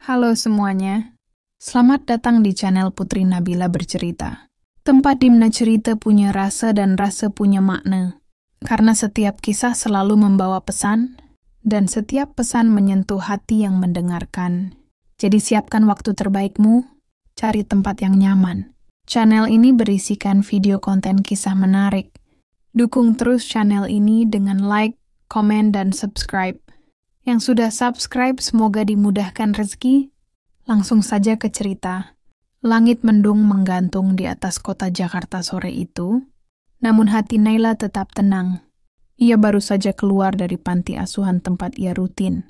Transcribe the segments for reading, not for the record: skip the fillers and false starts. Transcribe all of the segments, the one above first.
Halo semuanya, selamat datang di channel Putri Nabila Bercerita. Tempat di mana cerita punya rasa dan rasa punya makna. Karena setiap kisah selalu membawa pesan, dan setiap pesan menyentuh hati yang mendengarkan. Jadi siapkan waktu terbaikmu, cari tempat yang nyaman. Channel ini berisikan video konten kisah menarik. Dukung terus channel ini dengan like, komen, dan subscribe. Yang sudah subscribe semoga dimudahkan rezeki. Langsung saja ke cerita. Langit mendung menggantung di atas kota Jakarta sore itu, namun hati Naila tetap tenang. Ia baru saja keluar dari panti asuhan tempat ia rutin,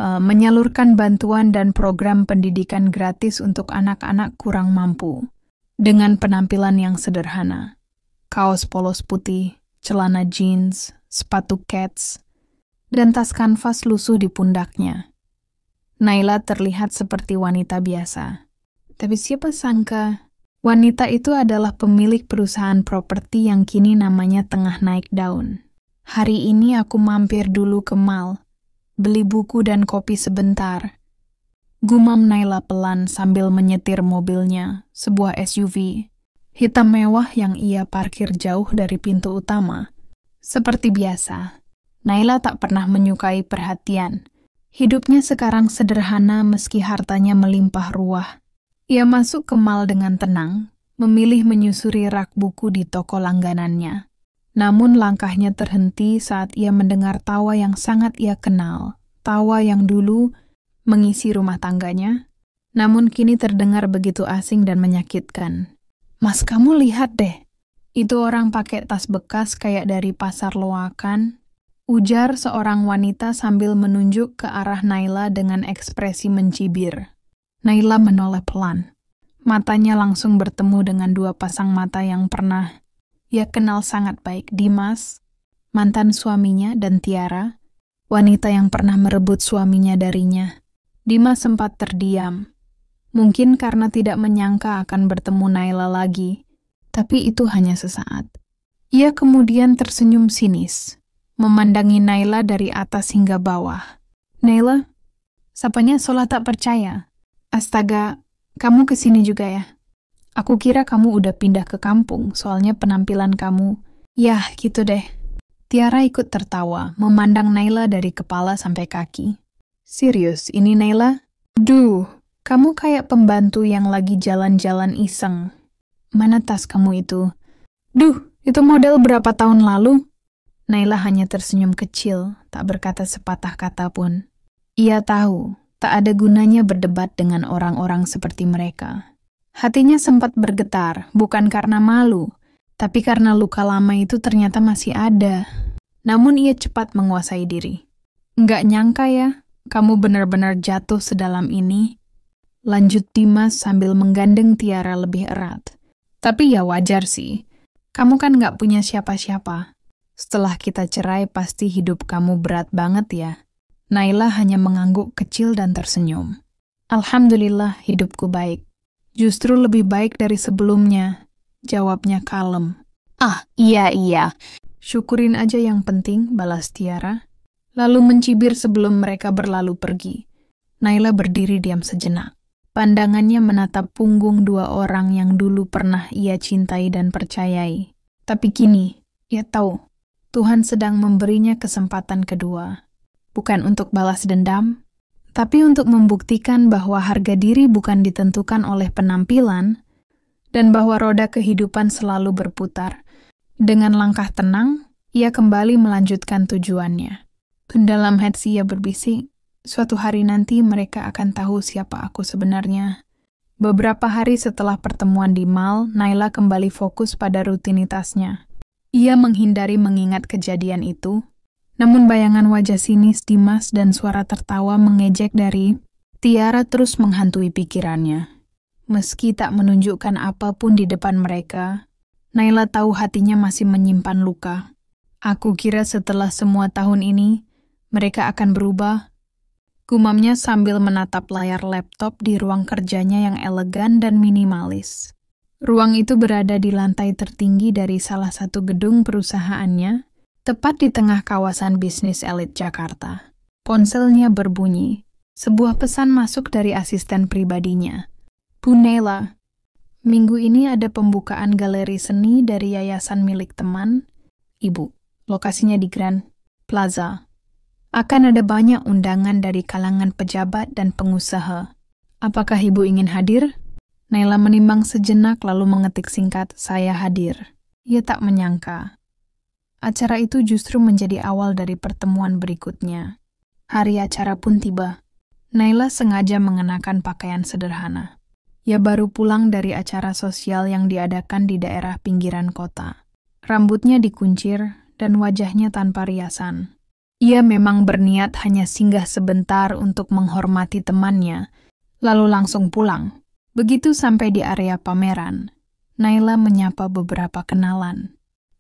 menyalurkan bantuan dan program pendidikan gratis untuk anak-anak kurang mampu, dengan penampilan yang sederhana. Kaos polos putih, celana jeans, sepatu kets, dan tas kanvas lusuh di pundaknya. Naila terlihat seperti wanita biasa. Tapi siapa sangka, wanita itu adalah pemilik perusahaan properti yang kini namanya tengah naik daun. Hari ini aku mampir dulu ke mall, beli buku dan kopi sebentar. Gumam Naila pelan sambil menyetir mobilnya, sebuah SUV, hitam mewah yang ia parkir jauh dari pintu utama. Seperti biasa, Naila tak pernah menyukai perhatian. Hidupnya sekarang sederhana meski hartanya melimpah ruah. Ia masuk ke mall dengan tenang, memilih menyusuri rak buku di toko langganannya. Namun langkahnya terhenti saat ia mendengar tawa yang sangat ia kenal. Tawa yang dulu mengisi rumah tangganya, namun kini terdengar begitu asing dan menyakitkan. "Mas, kamu lihat deh, itu orang pakai tas bekas kayak dari pasar loakan," ujar seorang wanita sambil menunjuk ke arah Naila dengan ekspresi mencibir. Naila menoleh pelan. Matanya langsung bertemu dengan dua pasang mata yang pernah ia kenal sangat baik, Dimas, mantan suaminya, dan Tiara, wanita yang pernah merebut suaminya darinya. Dimas sempat terdiam, mungkin karena tidak menyangka akan bertemu Naila lagi, tapi itu hanya sesaat. Ia kemudian tersenyum sinis, memandangi Naila dari atas hingga bawah. "Naila, sapanya seolah tak percaya. Astaga, kamu kesini juga ya? Aku kira kamu udah pindah ke kampung, soalnya penampilan kamu." "Yah, gitu deh." Tiara ikut tertawa, memandang Naila dari kepala sampai kaki. "Serius, ini Naila? Duh, kamu kayak pembantu yang lagi jalan-jalan iseng. Mana tas kamu itu? Duh, itu model berapa tahun lalu?" Naila hanya tersenyum kecil, tak berkata sepatah kata pun. Ia tahu, tak ada gunanya berdebat dengan orang-orang seperti mereka. Hatinya sempat bergetar, bukan karena malu, tapi karena luka lama itu ternyata masih ada. Namun ia cepat menguasai diri. "Nggak nyangka ya, kamu benar-benar jatuh sedalam ini," lanjut Dimas sambil menggandeng Tiara lebih erat. "Tapi ya wajar sih, kamu kan nggak punya siapa-siapa. Setelah kita cerai pasti hidup kamu berat banget ya." Naila hanya mengangguk kecil dan tersenyum. "Alhamdulillah hidupku baik. Justru lebih baik dari sebelumnya," jawabnya kalem. "Ah, iya. Syukurin aja yang penting," balas Tiara. Lalu mencibir sebelum mereka berlalu pergi. Naila berdiri diam sejenak. Pandangannya menatap punggung dua orang yang dulu pernah ia cintai dan percayai. Tapi kini, ia tahu, Tuhan sedang memberinya kesempatan kedua. Bukan untuk balas dendam, tapi untuk membuktikan bahwa harga diri bukan ditentukan oleh penampilan, dan bahwa roda kehidupan selalu berputar. Dengan langkah tenang, ia kembali melanjutkan tujuannya. Dalam hati ia berbisik, "Suatu hari nanti mereka akan tahu siapa aku sebenarnya." Beberapa hari setelah pertemuan di mall, Naila kembali fokus pada rutinitasnya. Ia menghindari mengingat kejadian itu, namun bayangan wajah sinis Dimas dan suara tertawa mengejek dari Tiara terus menghantui pikirannya. Meski tak menunjukkan apapun di depan mereka, Naila tahu hatinya masih menyimpan luka. "Aku kira setelah semua tahun ini, mereka akan berubah," gumamnya sambil menatap layar laptop di ruang kerjanya yang elegan dan minimalis. Ruang itu berada di lantai tertinggi dari salah satu gedung perusahaannya, tepat di tengah kawasan bisnis elit Jakarta. Ponselnya berbunyi, Sebuah pesan masuk dari asisten pribadinya. Bu Naila, minggu ini ada pembukaan galeri seni dari yayasan milik teman, Ibu. Lokasinya di Grand Plaza. Akan ada banyak undangan dari kalangan pejabat dan pengusaha. Apakah Ibu ingin hadir? Naila menimbang sejenak lalu mengetik singkat, "Saya hadir." Ia tak menyangka. Acara itu justru menjadi awal dari pertemuan berikutnya. Hari acara pun tiba. Naila sengaja mengenakan pakaian sederhana. Ia baru pulang dari acara sosial yang diadakan di daerah pinggiran kota. Rambutnya dikuncir dan wajahnya tanpa riasan. Ia memang berniat hanya singgah sebentar untuk menghormati temannya, lalu langsung pulang. Begitu sampai di area pameran, Naila menyapa beberapa kenalan.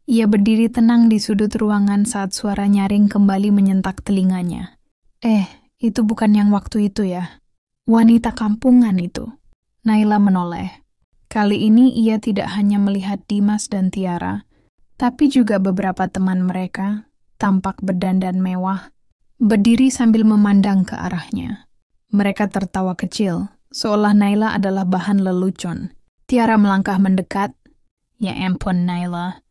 Ia berdiri tenang di sudut ruangan saat suara nyaring kembali menyentak telinganya. Itu bukan yang waktu itu ya. Wanita kampungan itu. Naila menoleh. Kali ini ia tidak hanya melihat Dimas dan Tiara, tapi juga beberapa teman mereka, tampak berdandan mewah, berdiri sambil memandang ke arahnya. Mereka tertawa kecil, seolah Naila adalah bahan lelucon. Tiara melangkah mendekat. Ya ampun Naila.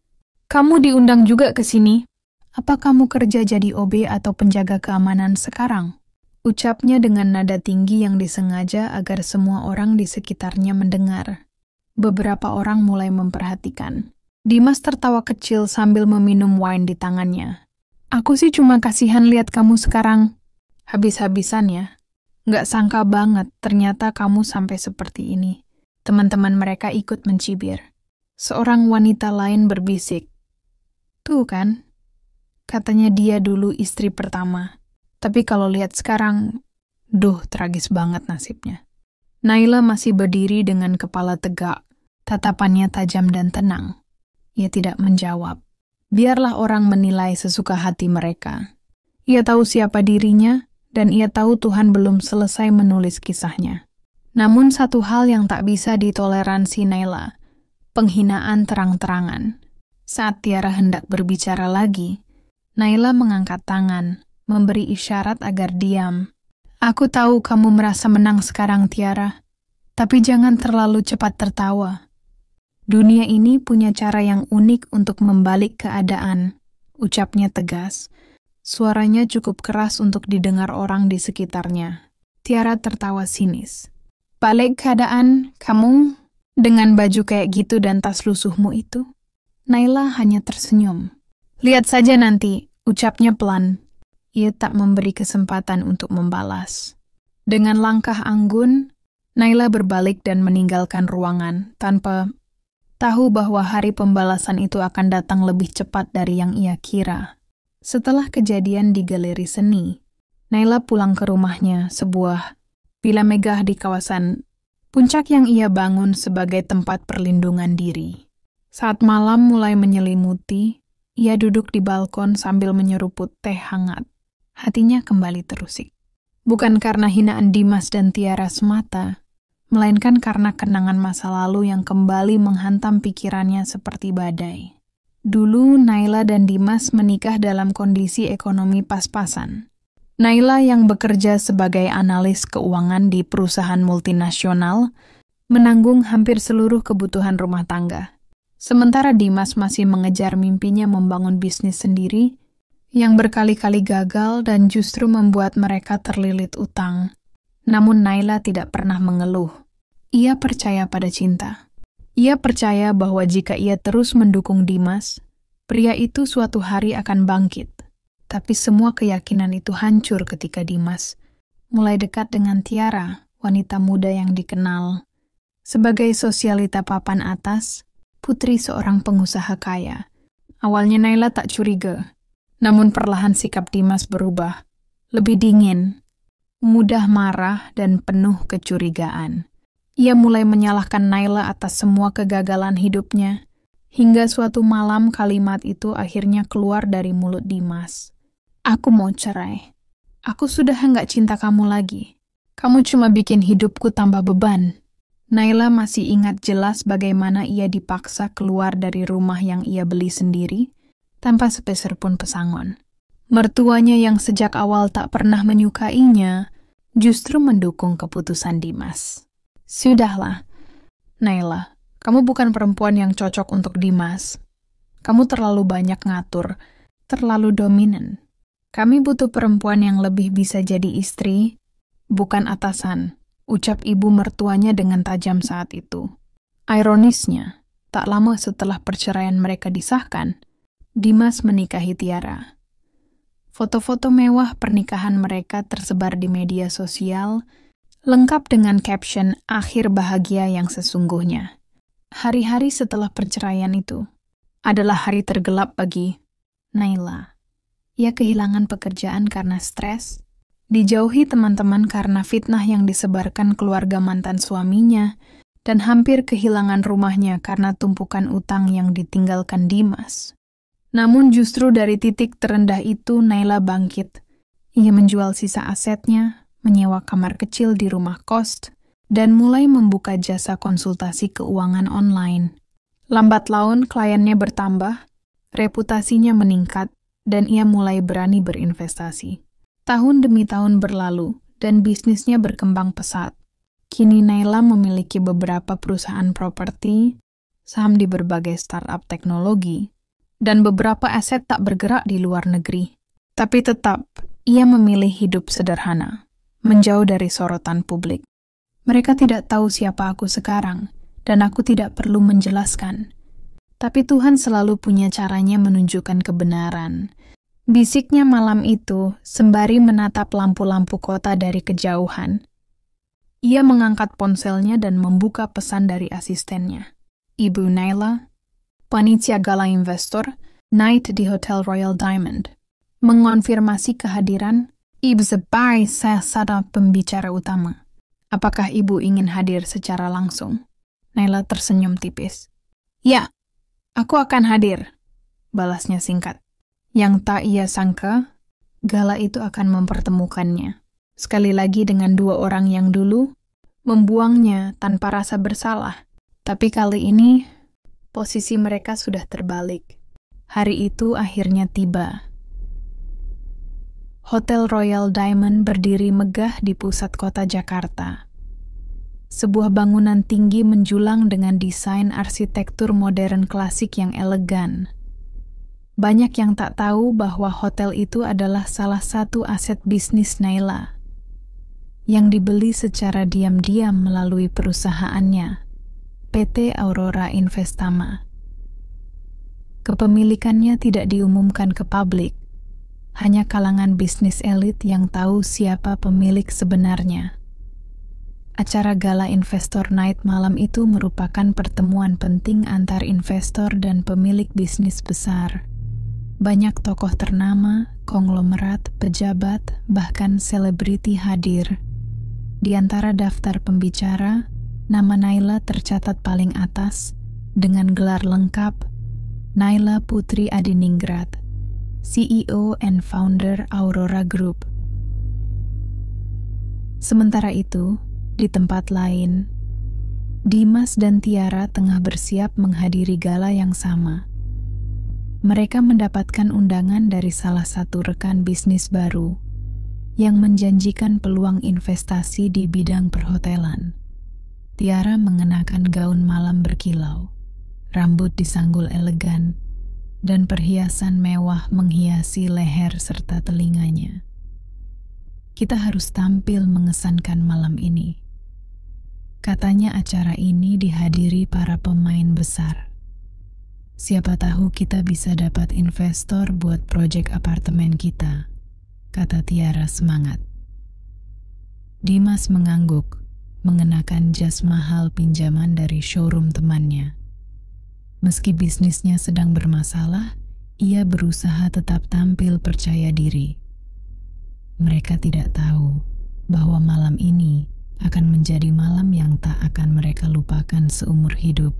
Kamu diundang juga ke sini? Apa kamu kerja jadi OB atau penjaga keamanan sekarang? Ucapnya dengan nada tinggi yang disengaja agar semua orang di sekitarnya mendengar. Beberapa orang mulai memperhatikan. Dimas tertawa kecil sambil meminum wine di tangannya. Aku sih cuma kasihan lihat kamu sekarang. Habis-habisan ya. Nggak sangka banget ternyata kamu sampai seperti ini. Teman-teman mereka ikut mencibir. Seorang wanita lain berbisik. Tuh kan, katanya dia dulu istri pertama. Tapi kalau lihat sekarang, tragis banget nasibnya. Naila masih berdiri dengan kepala tegak, tatapannya tajam dan tenang. Ia tidak menjawab. Biarlah orang menilai sesuka hati mereka. Ia tahu siapa dirinya, dan ia tahu Tuhan belum selesai menulis kisahnya. Namun satu hal yang tak bisa ditoleransi Naila, penghinaan terang-terangan. Saat Tiara hendak berbicara lagi, Naila mengangkat tangan, memberi isyarat agar diam. Aku tahu kamu merasa menang sekarang, Tiara, tapi jangan terlalu cepat tertawa. Dunia ini punya cara yang unik untuk membalik keadaan, ucapnya tegas. Suaranya cukup keras untuk didengar orang di sekitarnya. Tiara tertawa sinis. Balik keadaan, kamu dengan baju kayak gitu dan tas lusuhmu itu? Naila hanya tersenyum. Lihat saja nanti, ucapnya pelan. Ia tak memberi kesempatan untuk membalas. Dengan langkah anggun, Naila berbalik dan meninggalkan ruangan tanpa tahu bahwa hari pembalasan itu akan datang lebih cepat dari yang ia kira. Setelah kejadian di galeri seni, Naila pulang ke rumahnya, sebuah villa megah di kawasan Puncak yang ia bangun sebagai tempat perlindungan diri. Saat malam mulai menyelimuti, ia duduk di balkon sambil menyeruput teh hangat. Hatinya kembali terusik. Bukan karena hinaan Dimas dan Tiara semata, melainkan karena kenangan masa lalu yang kembali menghantam pikirannya seperti badai. Dulu Naila dan Dimas menikah dalam kondisi ekonomi pas-pasan. Naila yang bekerja sebagai analis keuangan di perusahaan multinasional menanggung hampir seluruh kebutuhan rumah tangga. Sementara Dimas masih mengejar mimpinya membangun bisnis sendiri yang berkali-kali gagal dan justru membuat mereka terlilit utang. Namun Naila tidak pernah mengeluh. Ia percaya pada cinta. Ia percaya bahwa jika ia terus mendukung Dimas, pria itu suatu hari akan bangkit. Tapi semua keyakinan itu hancur ketika Dimas mulai dekat dengan Tiara, wanita muda yang dikenal sebagai sosialita papan atas, putri seorang pengusaha kaya. Awalnya Naila tak curiga, namun perlahan sikap Dimas berubah, lebih dingin, mudah marah dan penuh kecurigaan. Ia mulai menyalahkan Naila atas semua kegagalan hidupnya, hingga suatu malam kalimat itu akhirnya keluar dari mulut Dimas. Aku mau cerai. Aku sudah enggak cinta kamu lagi. Kamu cuma bikin hidupku tambah beban. Naila masih ingat jelas bagaimana ia dipaksa keluar dari rumah yang ia beli sendiri, tanpa sepeser pun pesangon. Mertuanya yang sejak awal tak pernah menyukainya, justru mendukung keputusan Dimas. Sudahlah, Naila, kamu bukan perempuan yang cocok untuk Dimas. Kamu terlalu banyak ngatur, terlalu dominan. Kami butuh perempuan yang lebih bisa jadi istri, bukan atasan, ucap ibu mertuanya dengan tajam saat itu. Ironisnya, tak lama setelah perceraian mereka disahkan, Dimas menikahi Tiara. Foto-foto mewah pernikahan mereka tersebar di media sosial, lengkap dengan caption akhir bahagia yang sesungguhnya. Hari-hari setelah perceraian itu adalah hari tergelap bagi Naila. Ia kehilangan pekerjaan karena stres, dijauhi teman-teman karena fitnah yang disebarkan keluarga mantan suaminya, dan hampir kehilangan rumahnya karena tumpukan utang yang ditinggalkan Dimas. Namun justru dari titik terendah itu Naila bangkit. Ia menjual sisa asetnya, menyewa kamar kecil di rumah kos, dan mulai membuka jasa konsultasi keuangan online. Lambat laun kliennya bertambah, reputasinya meningkat, dan ia mulai berani berinvestasi. Tahun demi tahun berlalu, dan bisnisnya berkembang pesat. Kini Naila memiliki beberapa perusahaan properti, saham di berbagai startup teknologi, dan beberapa aset tak bergerak di luar negeri. Tapi tetap, ia memilih hidup sederhana, menjauh dari sorotan publik. Mereka tidak tahu siapa aku sekarang, dan aku tidak perlu menjelaskan. Tapi Tuhan selalu punya caranya menunjukkan kebenaran. Bisiknya malam itu sembari menatap lampu-lampu kota dari kejauhan. Ia mengangkat ponselnya dan membuka pesan dari asistennya. Ibu Naila, panitia gala investor, night di Hotel Royal Diamond. Mengonfirmasi kehadiran, Ibu sebagai salah satu pembicara utama. Apakah ibu ingin hadir secara langsung? Naila tersenyum tipis. Ya, aku akan hadir, balasnya singkat. Yang tak ia sangka, gala itu akan mempertemukannya. Sekali lagi dengan dua orang yang dulu, membuangnya tanpa rasa bersalah. Tapi kali ini, posisi mereka sudah terbalik. Hari itu akhirnya tiba. Hotel Royal Diamond berdiri megah di pusat kota Jakarta. Sebuah bangunan tinggi menjulang dengan desain arsitektur modern klasik yang elegan. Banyak yang tak tahu bahwa hotel itu adalah salah satu aset bisnis Naila, yang dibeli secara diam-diam melalui perusahaannya, PT Aurora Investama. Kepemilikannya tidak diumumkan ke publik, hanya kalangan bisnis elit yang tahu siapa pemilik sebenarnya. Acara Gala Investor Night malam itu merupakan pertemuan penting antar investor dan pemilik bisnis besar. Banyak tokoh ternama, konglomerat, pejabat, bahkan selebriti hadir. Di antara daftar pembicara, nama Naila tercatat paling atas dengan gelar lengkap Naila Putri Adiningrat, CEO and founder Aurora Group. Sementara itu, di tempat lain, Dimas dan Tiara tengah bersiap menghadiri gala yang sama. Mereka mendapatkan undangan dari salah satu rekan bisnis baru yang menjanjikan peluang investasi di bidang perhotelan. Tiara mengenakan gaun malam berkilau, rambut disanggul elegan, dan perhiasan mewah menghiasi leher serta telinganya. Kita harus tampil mengesankan malam ini. Katanya acara ini dihadiri para pemain besar. Siapa tahu kita bisa dapat investor buat proyek apartemen kita, kata Tiara semangat. Dimas mengangguk, mengenakan jas mahal pinjaman dari showroom temannya. Meski bisnisnya sedang bermasalah, ia berusaha tetap tampil percaya diri. Mereka tidak tahu bahwa malam ini akan menjadi malam yang tak akan mereka lupakan seumur hidup.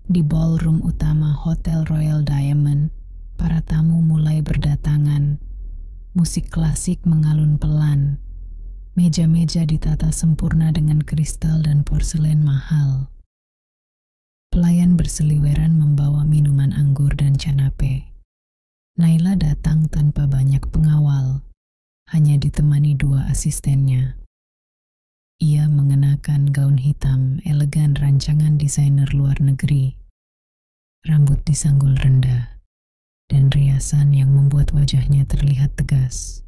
Di ballroom utama Hotel Royal Diamond, para tamu mulai berdatangan. Musik klasik mengalun pelan. Meja-meja ditata sempurna dengan kristal dan porselen mahal. Pelayan berseliweran membawa minuman anggur dan canape. Naila datang tanpa banyak pengawal. hanya ditemani 2 asistennya. Ia mengenakan gaun hitam elegan rancangan desainer luar negeri, rambut disanggul rendah, dan riasan yang membuat wajahnya terlihat tegas,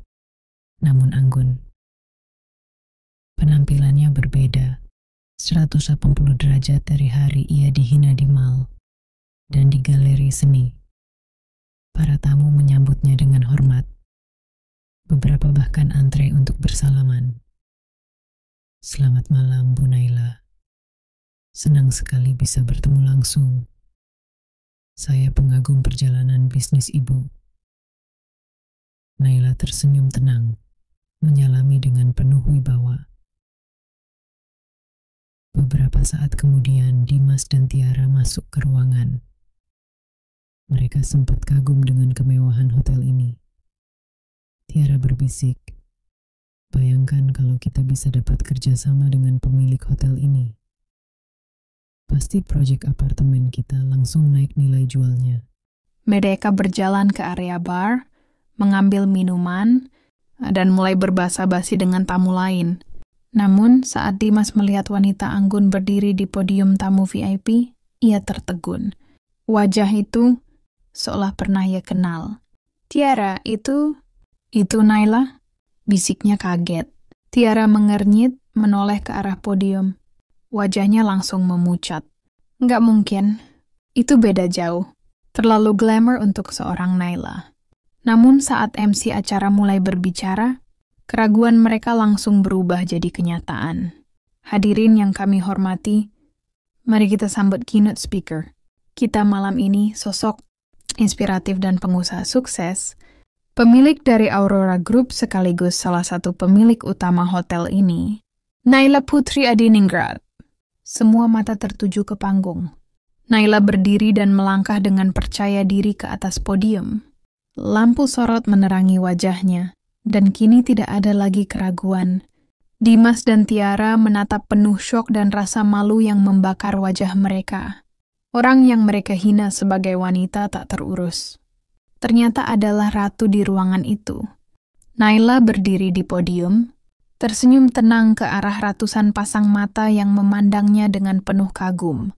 namun anggun. Penampilannya berbeda, 180 derajat dari hari ia dihina di mall dan di galeri seni. Para tamu menyambutnya dengan hormat. Beberapa bahkan antre untuk bersalaman. Selamat malam, Bu Naila. Senang sekali bisa bertemu langsung. Saya pengagum perjalanan bisnis Ibu. Naila tersenyum tenang, menyalami dengan penuh wibawa. Beberapa saat kemudian, Dimas dan Tiara masuk ke ruangan. Mereka sempat kagum dengan kemewahan hotel ini. Tiara berbisik, bayangkan kalau kita bisa dapat kerjasama dengan pemilik hotel ini. Pasti proyek apartemen kita langsung naik nilai jualnya. Mereka berjalan ke area bar, mengambil minuman, dan mulai berbasa-basi dengan tamu lain. Namun, saat Dimas melihat wanita anggun berdiri di podium tamu VIP, ia tertegun. Wajah itu seolah pernah ia kenal. Tiara, itu Naila? Bisiknya kaget. Tiara mengernyit, menoleh ke arah podium. Wajahnya langsung memucat. Nggak mungkin. Itu beda jauh. Terlalu glamour untuk seorang Naila. Namun saat MC acara mulai berbicara, keraguan mereka langsung berubah jadi kenyataan. Hadirin yang kami hormati, mari kita sambut keynote speaker. Kita malam ini sosok inspiratif dan pengusaha sukses, pemilik dari Aurora Group sekaligus salah satu pemilik utama hotel ini, Naila Putri Adiningrat. Semua mata tertuju ke panggung. Naila berdiri dan melangkah dengan percaya diri ke atas podium. Lampu sorot menerangi wajahnya, dan kini tidak ada lagi keraguan. Dimas dan Tiara menatap penuh syok dan rasa malu yang membakar wajah mereka. Orang yang mereka hina sebagai wanita tak terurus. Ternyata adalah ratu di ruangan itu. Naila berdiri di podium, tersenyum tenang ke arah ratusan pasang mata yang memandangnya dengan penuh kagum.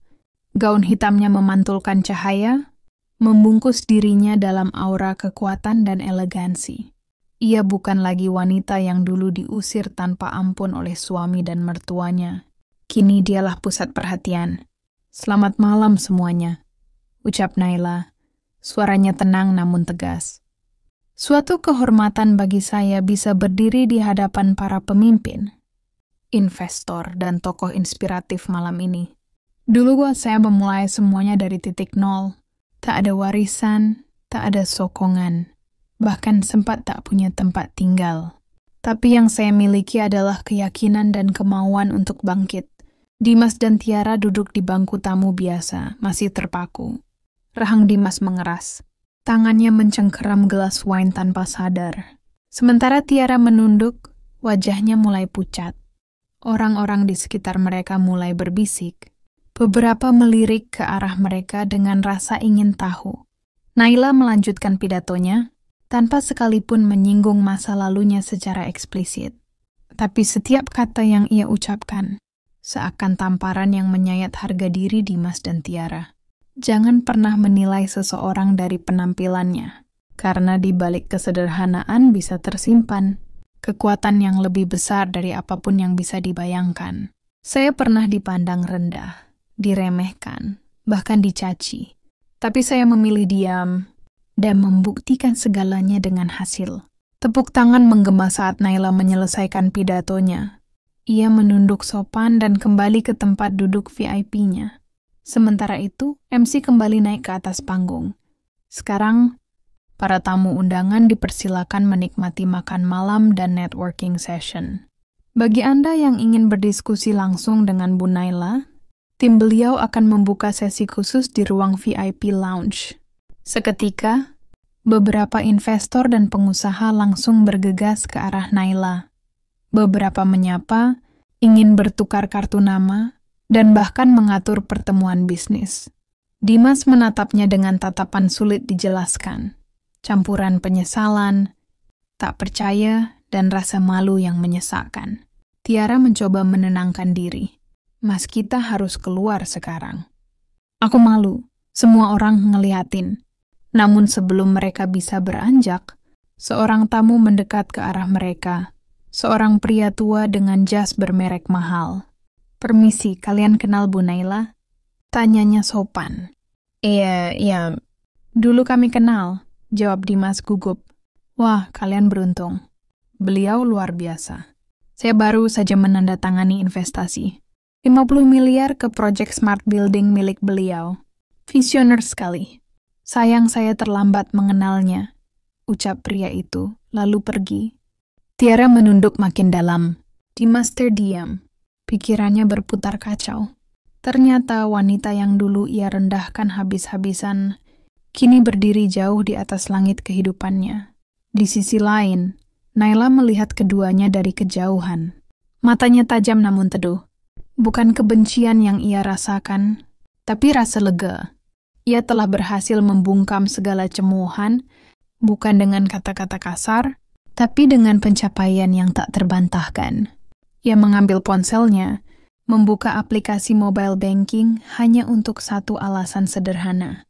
Gaun hitamnya memantulkan cahaya, membungkus dirinya dalam aura kekuatan dan elegansi. Ia bukan lagi wanita yang dulu diusir tanpa ampun oleh suami dan mertuanya. Kini dialah pusat perhatian. Selamat malam semuanya, ucap Naila. Suaranya tenang namun tegas. Suatu kehormatan bagi saya bisa berdiri di hadapan para pemimpin, investor, dan tokoh inspiratif malam ini. Dulu saya memulai semuanya dari titik nol. Tak ada warisan, tak ada sokongan. Bahkan sempat tak punya tempat tinggal. Tapi yang saya miliki adalah keyakinan dan kemauan untuk bangkit. Dimas dan Tiara duduk di bangku tamu biasa, masih terpaku. Rahang Dimas mengeras. Tangannya mencengkeram gelas wine tanpa sadar. Sementara Tiara menunduk, wajahnya mulai pucat. Orang-orang di sekitar mereka mulai berbisik. Beberapa melirik ke arah mereka dengan rasa ingin tahu. Naila melanjutkan pidatonya, tanpa sekalipun menyinggung masa lalunya secara eksplisit. Tapi setiap kata yang ia ucapkan, seakan tamparan yang menyayat harga diri Dimas dan Tiara. Jangan pernah menilai seseorang dari penampilannya, karena di balik kesederhanaan bisa tersimpan kekuatan yang lebih besar dari apapun yang bisa dibayangkan. Saya pernah dipandang rendah, diremehkan, bahkan dicaci. Tapi saya memilih diam dan membuktikan segalanya dengan hasil. Tepuk tangan menggema saat Naila menyelesaikan pidatonya. Ia menunduk sopan dan kembali ke tempat duduk VIP-nya. Sementara itu, MC kembali naik ke atas panggung. Sekarang, para tamu undangan dipersilakan menikmati makan malam dan networking session. Bagi Anda yang ingin berdiskusi langsung dengan Bu Naila, tim beliau akan membuka sesi khusus di ruang VIP Lounge. Seketika, beberapa investor dan pengusaha langsung bergegas ke arah Naila. Beberapa menyapa, ingin bertukar kartu nama, dan bahkan mengatur pertemuan bisnis. Dimas menatapnya dengan tatapan sulit dijelaskan. Campuran penyesalan, tak percaya, dan rasa malu yang menyesakkan. Tiara mencoba menenangkan diri. Mas, kita harus keluar sekarang. Aku malu, semua orang ngeliatin. Namun sebelum mereka bisa beranjak, seorang tamu mendekat ke arah mereka. Seorang pria tua dengan jas bermerek mahal. "Permisi, kalian kenal Bu Naila?" Tanyanya sopan. Iya. "Dulu kami kenal," jawab Dimas gugup. "Wah, kalian beruntung. Beliau luar biasa. Saya baru saja menandatangani investasi. 50 miliar ke proyek Smart Building milik beliau. Visioner sekali. Sayang saya terlambat mengenalnya," ucap pria itu, lalu pergi. Tiara menunduk makin dalam. Dimas terdiam. Pikirannya berputar kacau. Ternyata wanita yang dulu ia rendahkan habis-habisan kini berdiri jauh di atas langit kehidupannya. Di sisi lain, Naila melihat keduanya dari kejauhan. Matanya tajam namun teduh. Bukan kebencian yang ia rasakan, tapi rasa lega. Ia telah berhasil membungkam segala cemoohan, bukan dengan kata-kata kasar, tapi dengan pencapaian yang tak terbantahkan. Ia mengambil ponselnya, membuka aplikasi mobile banking hanya untuk satu alasan sederhana.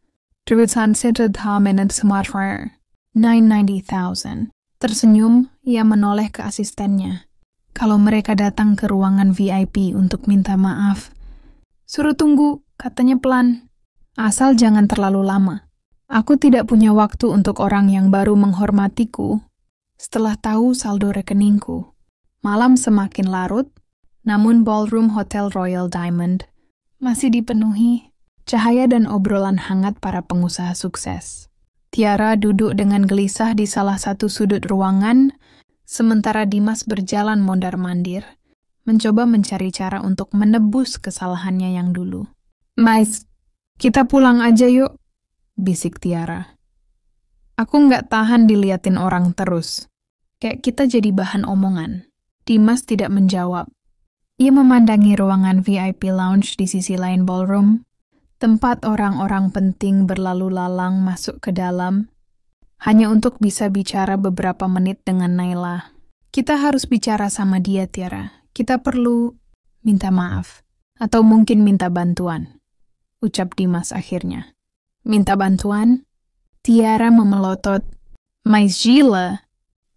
Terusan sederhana smartphone, 990,000. Tersenyum, ia menoleh ke asistennya. Kalau mereka datang ke ruangan VIP untuk minta maaf, "Suruh tunggu," katanya pelan. "Asal jangan terlalu lama. Aku tidak punya waktu untuk orang yang baru menghormatiku setelah tahu saldo rekeningku." Malam semakin larut, namun ballroom Hotel Royal Diamond masih dipenuhi cahaya dan obrolan hangat para pengusaha sukses. Tiara duduk dengan gelisah di salah satu sudut ruangan, sementara Dimas berjalan mondar-mandir, mencoba mencari cara untuk menebus kesalahannya yang dulu. "Mais, kita pulang aja yuk," bisik Tiara. "Aku nggak tahan diliatin orang terus. Kayak kita jadi bahan omongan." Dimas tidak menjawab. Ia memandangi ruangan VIP lounge di sisi lain ballroom, tempat orang-orang penting berlalu lalang masuk ke dalam, hanya untuk bisa bicara beberapa menit dengan Naila. "Kita harus bicara sama dia, Tiara. Kita perlu minta maaf, atau mungkin minta bantuan," ucap Dimas akhirnya. "Minta bantuan?" Tiara memelotot. "Mais gila.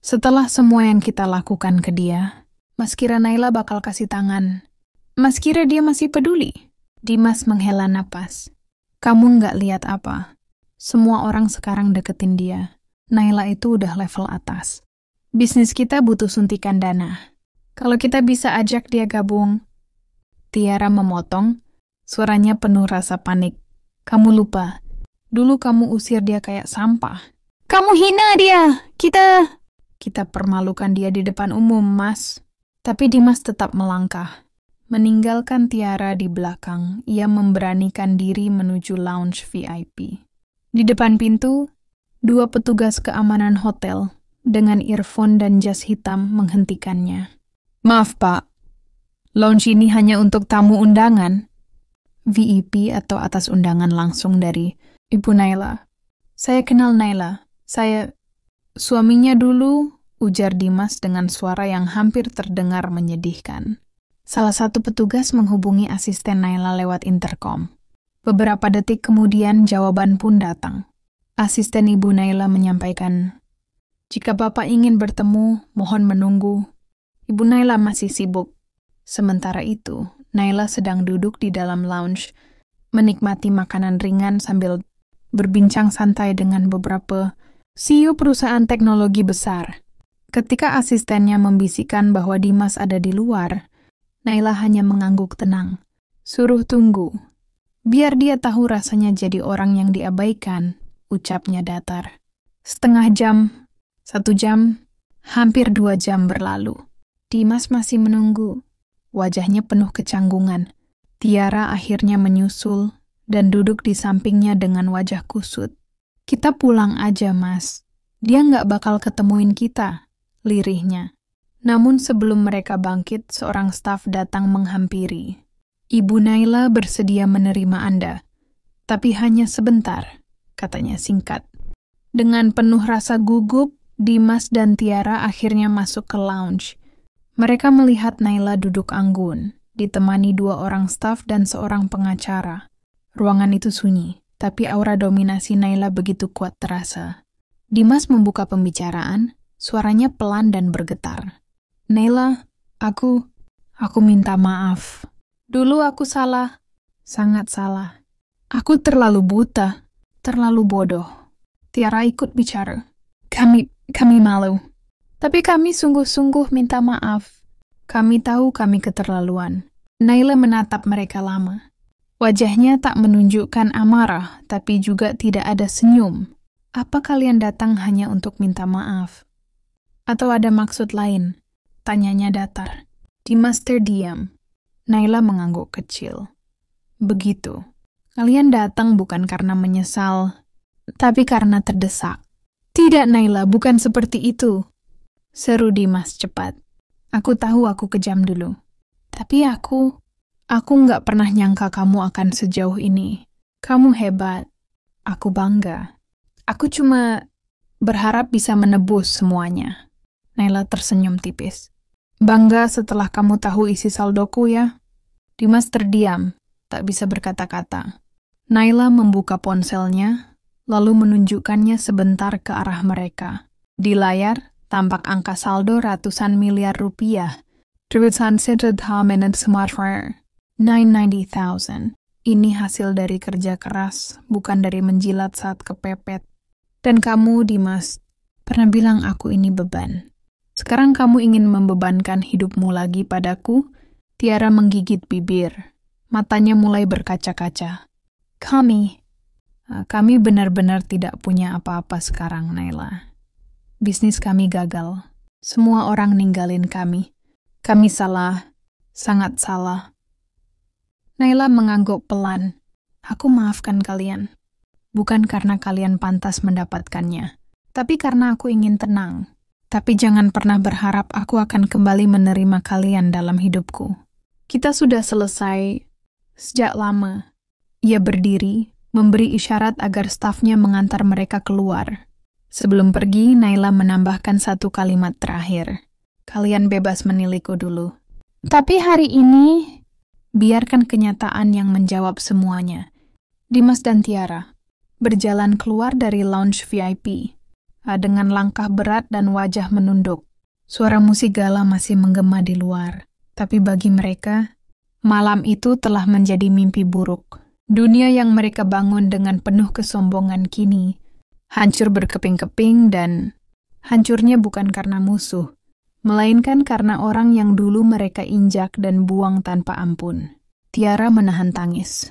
Setelah semua yang kita lakukan ke dia, Mas kira Naila bakal kasih tangan? Mas kira dia masih peduli?" Dimas menghela napas. "Kamu nggak lihat apa? Semua orang sekarang deketin dia. Naila itu udah level atas. Bisnis kita butuh suntikan dana. Kalau kita bisa ajak dia gabung." Tiara memotong, suaranya penuh rasa panik. "Kamu lupa, dulu kamu usir dia kayak sampah. Kamu hina dia. Kita permalukan dia di depan umum, Mas." Tapi Dimas tetap melangkah. Meninggalkan Tiara di belakang, ia memberanikan diri menuju lounge VIP. Di depan pintu, 2 petugas keamanan hotel dengan earphone dan jas hitam menghentikannya. "Maaf, Pak. Lounge ini hanya untuk tamu undangan." VIP atau atas undangan langsung dari Ibu Naila. "Saya kenal Naila. Saya suaminya dulu," ujar Dimas dengan suara yang hampir terdengar menyedihkan. Salah satu petugas menghubungi asisten Naila lewat intercom. Beberapa detik kemudian jawaban pun datang. Asisten Ibu Naila menyampaikan, "Jika Bapak ingin bertemu, mohon menunggu. Ibu Naila masih sibuk." Sementara itu, Naila sedang duduk di dalam lounge, menikmati makanan ringan sambil berbincang santai dengan beberapa CEO perusahaan teknologi besar. Ketika asistennya membisikkan bahwa Dimas ada di luar, Naila hanya mengangguk tenang. "Suruh tunggu. Biar dia tahu rasanya jadi orang yang diabaikan," ucapnya datar. Setengah jam, 1 jam, hampir 2 jam berlalu. Dimas masih menunggu. Wajahnya penuh kecanggungan. Tiara akhirnya menyusul dan duduk di sampingnya dengan wajah kusut. "Kita pulang aja, Mas. Dia nggak bakal ketemuin kita," lirihnya. Namun sebelum mereka bangkit, seorang staf datang menghampiri. "Ibu Naila bersedia menerima Anda, tapi hanya sebentar," katanya singkat. Dengan penuh rasa gugup Dimas dan Tiara akhirnya masuk ke lounge. Mereka melihat Naila duduk anggun, ditemani 2 orang staf dan seorang pengacara. Ruangan itu sunyi, tapi aura dominasi Naila begitu kuat terasa. Dimas membuka pembicaraan, suaranya pelan dan bergetar. Naila, aku minta maaf. Dulu aku salah, sangat salah. Aku terlalu buta, terlalu bodoh. Tiara ikut bicara. Kami malu. Tapi kami sungguh-sungguh minta maaf. Kami tahu kami keterlaluan. Naila menatap mereka lama. Wajahnya tak menunjukkan amarah, tapi juga tidak ada senyum. Apa kalian datang hanya untuk minta maaf? Atau ada maksud lain? Tanyanya datar. Dimas terdiam. Naila mengangguk kecil. Begitu. Kalian datang bukan karena menyesal, tapi karena terdesak. Tidak, Naila, bukan seperti itu. Seru Dimas cepat. Aku tahu aku kejam dulu. Tapi aku nggak pernah nyangka kamu akan sejauh ini. Kamu hebat. Aku bangga. Aku cuma berharap bisa menebus semuanya. Naila tersenyum tipis. Bangga setelah kamu tahu isi saldoku ya? Dimas terdiam, tak bisa berkata-kata. Naila membuka ponselnya, lalu menunjukkannya sebentar ke arah mereka. Di layar, tampak angka saldo ratusan miliar rupiah. Terusan sederhana smartphone. 990,000. Ini hasil dari kerja keras, bukan dari menjilat saat kepepet. Dan kamu, Dimas, pernah bilang aku ini beban. Sekarang kamu ingin membebankan hidupmu lagi padaku? Tiara menggigit bibir. Matanya mulai berkaca-kaca. Kami benar-benar tidak punya apa-apa sekarang, Naila. Bisnis kami gagal. Semua orang ninggalin kami. Kami salah, sangat salah. Naila mengangguk pelan. Aku maafkan kalian. Bukan karena kalian pantas mendapatkannya, tapi karena aku ingin tenang. Tapi jangan pernah berharap aku akan kembali menerima kalian dalam hidupku. Kita sudah selesai sejak lama. Ia berdiri, memberi isyarat agar stafnya mengantar mereka keluar. Sebelum pergi, Naila menambahkan satu kalimat terakhir. Kalian bebas menilaiku dulu. Tapi hari ini, biarkan kenyataan yang menjawab semuanya. Dimas dan Tiara berjalan keluar dari lounge VIP dengan langkah berat dan wajah menunduk. Suara musik gala masih menggema di luar, tapi bagi mereka, malam itu telah menjadi mimpi buruk. Dunia yang mereka bangun dengan penuh kesombongan kini hancur berkeping-keping, dan hancurnya bukan karena musuh, melainkan karena orang yang dulu mereka injak dan buang tanpa ampun. Tiara menahan tangis,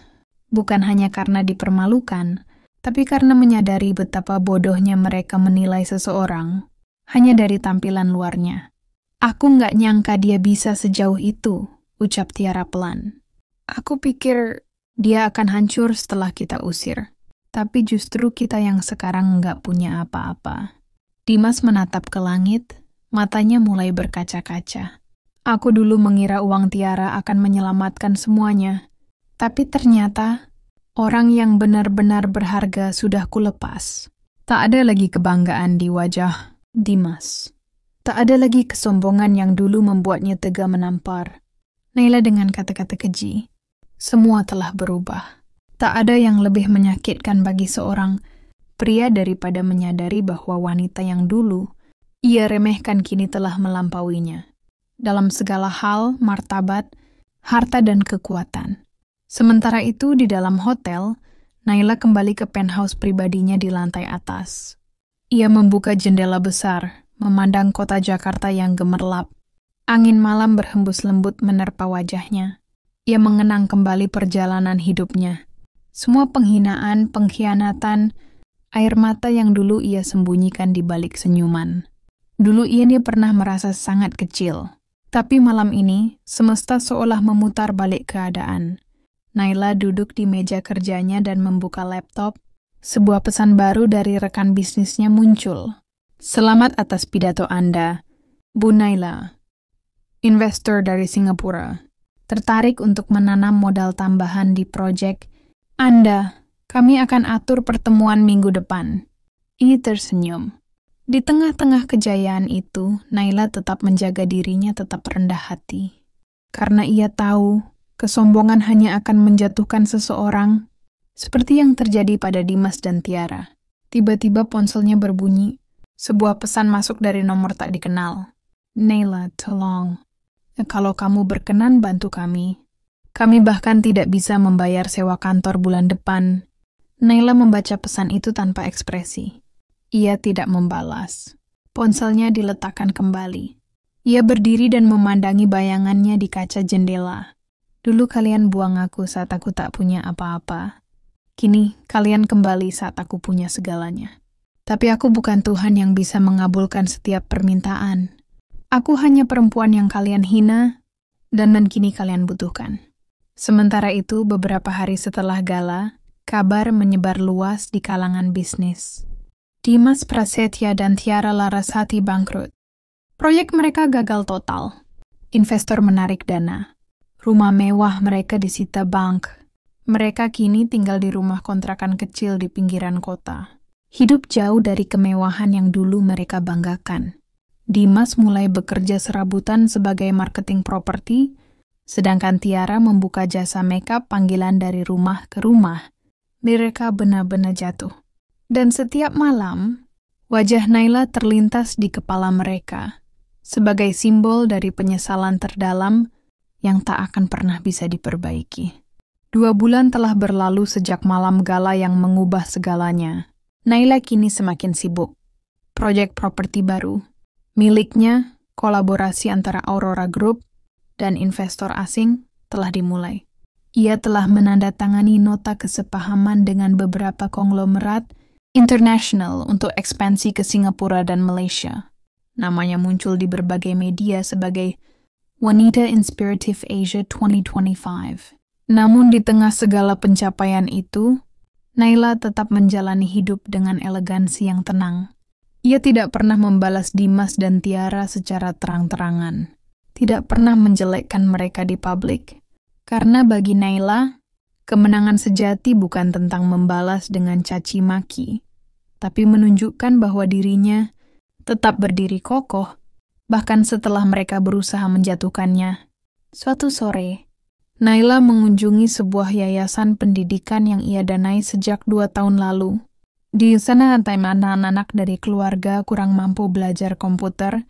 bukan hanya karena dipermalukan, tapi karena menyadari betapa bodohnya mereka menilai seseorang hanya dari tampilan luarnya. Aku nggak nyangka dia bisa sejauh itu, ucap Tiara pelan. Aku pikir dia akan hancur setelah kita usir. Tapi justru kita yang sekarang nggak punya apa-apa. Dimas menatap ke langit, matanya mulai berkaca-kaca. Aku dulu mengira uang Tiara akan menyelamatkan semuanya. Tapi ternyata, orang yang benar-benar berharga sudah kulepas. Tak ada lagi kebanggaan di wajah Dimas. Tak ada lagi kesombongan yang dulu membuatnya tega menampar. Naila dengan kata-kata keji. Semua telah berubah. Tak ada yang lebih menyakitkan bagi seorang pria daripada menyadari bahwa wanita yang dulu ia remehkan kini telah melampauinya. Dalam segala hal, martabat, harta dan kekuatan. Sementara itu di dalam hotel, Naila kembali ke penthouse pribadinya di lantai atas. Ia membuka jendela besar, memandang kota Jakarta yang gemerlap. Angin malam berhembus lembut menerpa wajahnya. Ia mengenang kembali perjalanan hidupnya. Semua penghinaan, pengkhianatan, air mata yang dulu ia sembunyikan di balik senyuman. Dulu ia pernah merasa sangat kecil. Tapi malam ini, semesta seolah memutar balik keadaan. Naila duduk di meja kerjanya dan membuka laptop. Sebuah pesan baru dari rekan bisnisnya muncul. Selamat atas pidato Anda, Bu Naila. Investor dari Singapura. Tertarik untuk menanam modal tambahan di proyek Anda. Kami akan atur pertemuan minggu depan. Ia tersenyum. Di tengah-tengah kejayaan itu, Naila tetap menjaga dirinya tetap rendah hati. Karena ia tahu, kesombongan hanya akan menjatuhkan seseorang, seperti yang terjadi pada Dimas dan Tiara. Tiba-tiba ponselnya berbunyi. Sebuah pesan masuk dari nomor tak dikenal. Naila, tolong. Kalau kamu berkenan bantu kami. Kami bahkan tidak bisa membayar sewa kantor bulan depan. Naila membaca pesan itu tanpa ekspresi. Ia tidak membalas. Ponselnya diletakkan kembali. Ia berdiri dan memandangi bayangannya di kaca jendela. Dulu kalian buang aku saat aku tak punya apa-apa. Kini kalian kembali saat aku punya segalanya. Tapi aku bukan Tuhan yang bisa mengabulkan setiap permintaan. Aku hanya perempuan yang kalian hina dan kini kalian butuhkan. Sementara itu, beberapa hari setelah gala, kabar menyebar luas di kalangan bisnis. Dimas Prasetya dan Tiara Larasati bangkrut. Proyek mereka gagal total. Investor menarik dana. Rumah mewah mereka disita bank. Mereka kini tinggal di rumah kontrakan kecil di pinggiran kota. Hidup jauh dari kemewahan yang dulu mereka banggakan. Dimas mulai bekerja serabutan sebagai marketing properti, sedangkan Tiara membuka jasa makeup panggilan dari rumah ke rumah. Mereka benar-benar jatuh. Dan setiap malam, wajah Naila terlintas di kepala mereka, sebagai simbol dari penyesalan terdalam yang tak akan pernah bisa diperbaiki. 2 bulan telah berlalu sejak malam gala yang mengubah segalanya. Naila kini semakin sibuk. Proyek properti baru. Miliknya, kolaborasi antara Aurora Group dan investor asing telah dimulai. Ia telah menandatangani nota kesepahaman dengan beberapa konglomerat internasional untuk ekspansi ke Singapura dan Malaysia. Namanya muncul di berbagai media sebagai Wanita Inspiratif Asia 2025. Namun di tengah segala pencapaian itu, Naila tetap menjalani hidup dengan elegansi yang tenang. Ia tidak pernah membalas Dimas dan Tiara secara terang-terangan. Tidak pernah menjelekkan mereka di publik. Karena bagi Naila, kemenangan sejati bukan tentang membalas dengan caci maki, tapi menunjukkan bahwa dirinya tetap berdiri kokoh, bahkan setelah mereka berusaha menjatuhkannya. Suatu sore, Naila mengunjungi sebuah yayasan pendidikan yang ia danai sejak 2 tahun lalu. Di sana anak-anak dari keluarga kurang mampu belajar komputer,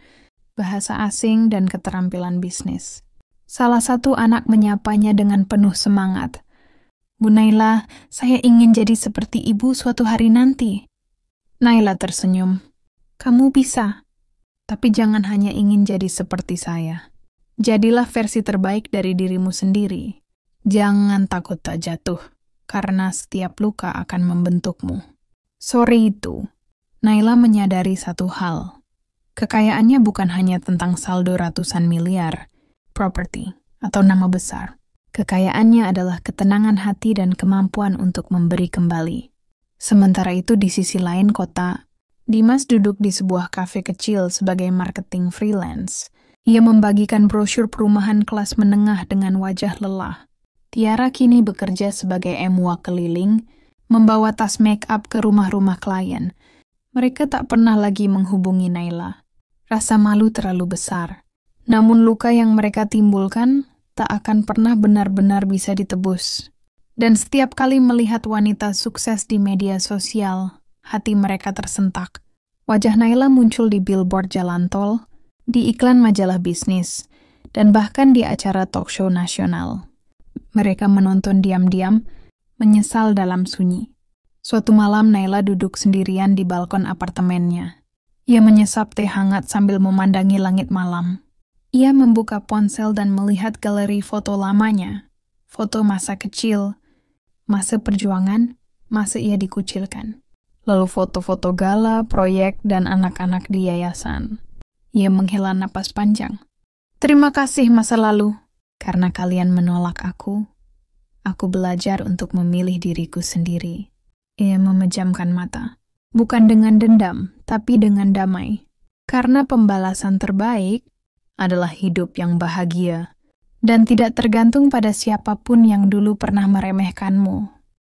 bahasa asing, dan keterampilan bisnis. Salah satu anak menyapanya dengan penuh semangat. Bu Naila, saya ingin jadi seperti ibu suatu hari nanti. Naila tersenyum. Kamu bisa, tapi jangan hanya ingin jadi seperti saya. Jadilah versi terbaik dari dirimu sendiri. Jangan takut tak jatuh, karena setiap luka akan membentukmu. Sore itu, Naila menyadari satu hal. Kekayaannya bukan hanya tentang saldo ratusan miliar, properti, atau nama besar. Kekayaannya adalah ketenangan hati dan kemampuan untuk memberi kembali. Sementara itu di sisi lain kota, Dimas duduk di sebuah kafe kecil sebagai marketing freelance. Ia membagikan brosur perumahan kelas menengah dengan wajah lelah. Tiara kini bekerja sebagai MWA keliling, membawa tas make-up ke rumah-rumah klien. Mereka tak pernah lagi menghubungi Naila. Rasa malu terlalu besar. Namun luka yang mereka timbulkan tak akan pernah benar-benar bisa ditebus. Dan setiap kali melihat wanita sukses di media sosial, hati mereka tersentak. Wajah Naila muncul di billboard jalan tol, di iklan majalah bisnis, dan bahkan di acara talk show nasional. Mereka menonton diam-diam, menyesal dalam sunyi. Suatu malam Naila duduk sendirian di balkon apartemennya. Ia menyesap teh hangat sambil memandangi langit malam. Ia membuka ponsel dan melihat galeri foto lamanya. Foto masa kecil, masa perjuangan, masa ia dikucilkan. Lalu foto-foto gala, proyek, dan anak-anak di yayasan. Ia menghela napas panjang. Terima kasih masa lalu, karena kalian menolak aku. Aku belajar untuk memilih diriku sendiri. Ia memejamkan mata. Bukan dengan dendam, tapi dengan damai. Karena pembalasan terbaik adalah hidup yang bahagia dan tidak tergantung pada siapapun yang dulu pernah meremehkanmu.